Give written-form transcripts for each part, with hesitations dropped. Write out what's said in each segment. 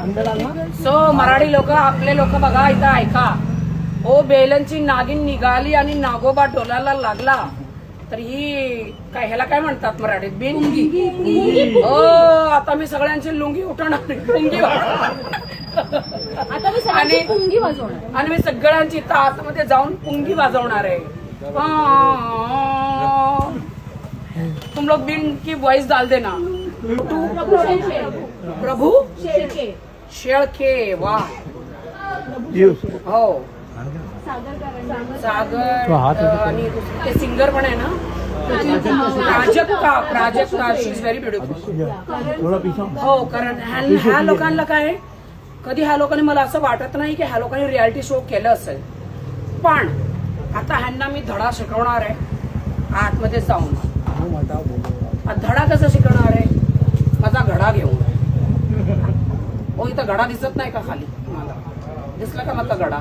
So Marathi लोक आपले लोक बघा इथं ऐका. ओ बेलनची नागिन निघाली आणि नागोबा डोलाला लागला तर ही काय ह्याला काय म्हणतात मराठीत बिनगी. हो आता मी सगळ्यांची लुंगी उठवणार पुंगी आणि मी सगळ्यांची इथं आतमध्ये जाऊन पुंगी वाजवणार आहे. तुम लोग बिन की वॉइस डाल देना. प्रभू शेळके वा हो सागर आणि ते सिंगर पण आहे ना प्राजक्ता शी इज व्हेरी ब्युटिफुल. हो कारण ह्या लोकांना काय कधी ह्या लोकांनी मला असं वाटत नाही की ह्या लोकांनी रियालिटी शो केलं असेल पण आता ह्यांना मी धडा शिकवणार आहे आतमध्ये जाऊन. धडा कसा शिकवणार आहे माझा घडा घेऊन. हो इथं घडा दिसत नाही का खाली मला दिसला का माझा घडा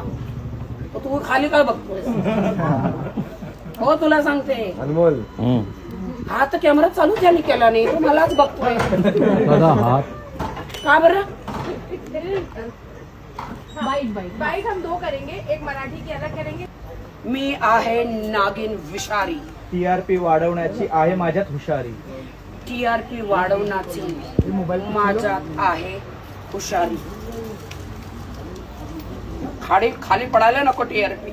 तू खाली काय बघतोय. हो तुला सांगते अनमोल हा तर कॅमेरा चालू त्यांनी केला नाही तो मलाच बघतोय का बरं. बाईट हम 2 करेंगे, एक मराठी की अलग करेंगे. मी आहे नागिन विषारी. टीआरपी वाढवण्याची आहे माझ्यात हुशारी. टीआरपी वाढवण्याची माझ्यात आहे हुशारी. खाली पडायला नको टीआरपी.